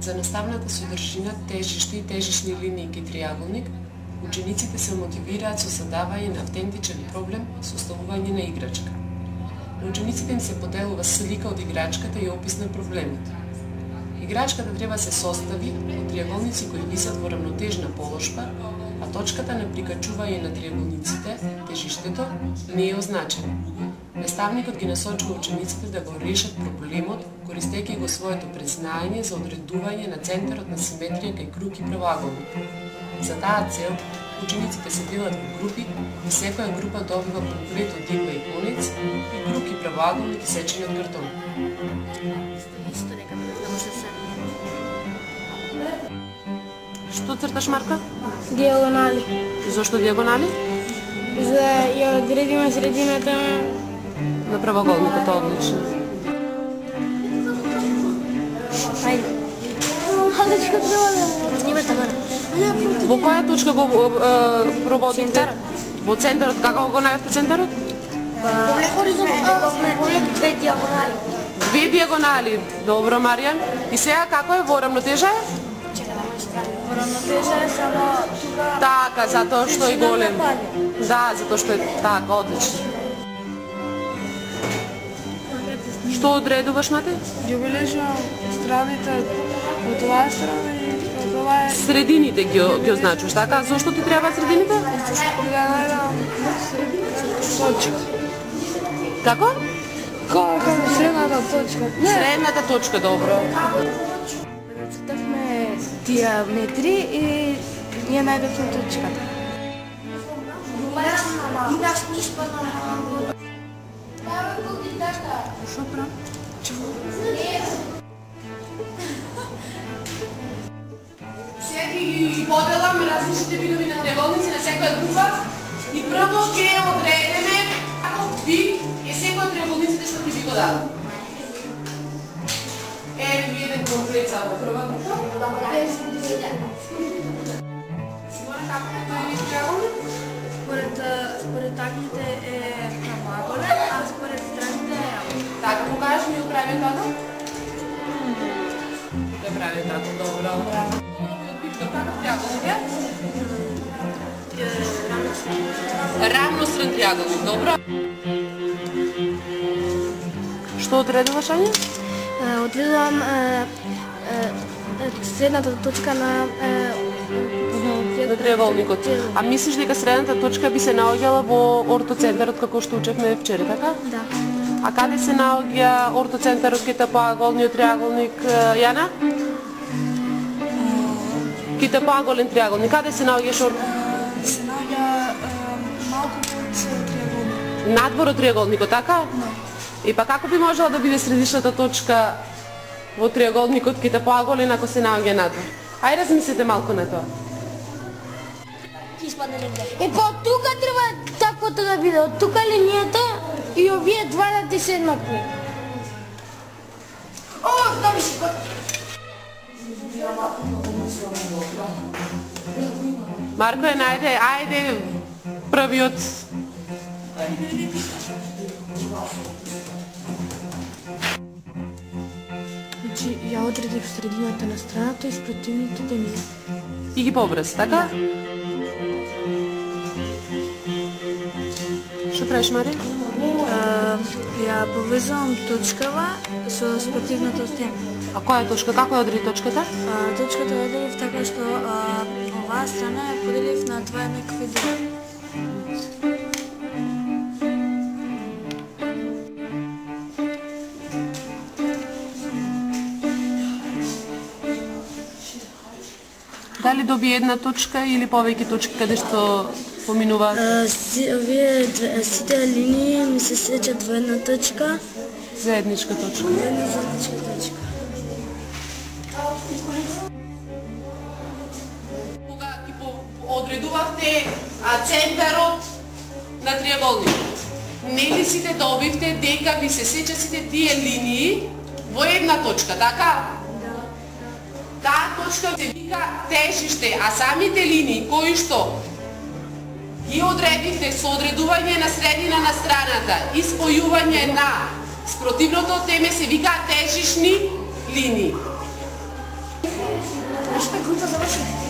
За наставната содржина, тежиште и тежишни линии кај триаголник, учениците се мотивираат со задавање на автентичен проблем со оставување на играчка. На учениците им се поделува слика од играчката и опис на проблемот. Играчката треба се состави од триаголници кои висат во рамнотежна положба, а точката на прикачување на триаголниците, тежиштето, не е означено. Наставникот ги насочува учениците да го решат проблемот, користејќи го своето признање за одредување на центарот на симетрија кај круг и правоаголник. За таа цел, учениците се делат во групи и секоја група добива комплет од игла и конец и круг и правоаголник исечени од картон. Што црташ, Марка? Диагонали. Зошто диагонали? За ја одредиме средината на правоаголникот, одлично. Ајде. Халечка треба да снимате горе. Во која точка го проводите? Во центарот, како го најавте центарот? Поглед две диагонали. Две диагонали. Добро, Маријан. И сега како е во рамнотежа? Во рамнотежа е само тука. Така, затоа што е голем. Да, затоа што е така, одлично. Што одредуваш, Мате? Ги обележувам страните од оваа страна и од оваа е... Средините ги означуваш, така? Зошто ти треба средините? Да најдам точка. Како? Како средната точка. Средната точка, добро. Цртавме диаметри и ние најдовме точката. Шо прав? Сега ги поделам различните видови на триаголници на секоја група и прво ќе одредиме каков вид е секој од триаголниците што ти би го дадам. Еве ви еден комплет за прва група. Симона, како е тој вид триаголник? Според аглите е правоаголен, а според страните е равен. Така, покажеш ми го прави тато? Да прави тато, добро. Каков триаголник е? Рамностран триаголник, добро. Што одредуваш, Ања? Одредувам средната точка на триаголникот. А мислиш дека средната точка би се наоѓала во ортоцентарот како што учевме вчера, така? Да. А каде се наоѓа ортоцентарот кај тапоаголниот триаголник, Јана? Кај тапоаголен триаголник, каде се наоѓаш Се наоѓа малку под триаголникот. надвор од триаголникот, така? Да. И па како би можела да биде средишната точка во триаголникот кај тапоаголен ако се наоѓа надвор? Ај размислете малку на тоа. Па од тука треба таквото да биде, од тука линијата и овие два да ти седнат. О, да ми се Марко е најде, ајде првиот. Значи, ја одредив средината на страната и спротивните ми. И ги побрз, така? Што правиш, Мари? Ја повезувам точкава со спротивната стена. А која точка? Како ја одреди точката? Точката ја оделив така што оваа страна ја поделив на два еднакви дели. Дали доби една точка или повеќе точки каде што поминуваат? Овие сите линии ми се сечат во една точка. Заедничка точка. Една заедничка точка. Кога ги одредувавте центарот на триаголникот, нели сите добивте дека ви се сечат сите тие линии во една точка, така? Таа точка се вика тежиште, а самите линии кои што ги одредивте со одредување на средина на страната и спојување на спротивното теме се вика тежишни линии. Знаеш кој кута заврши?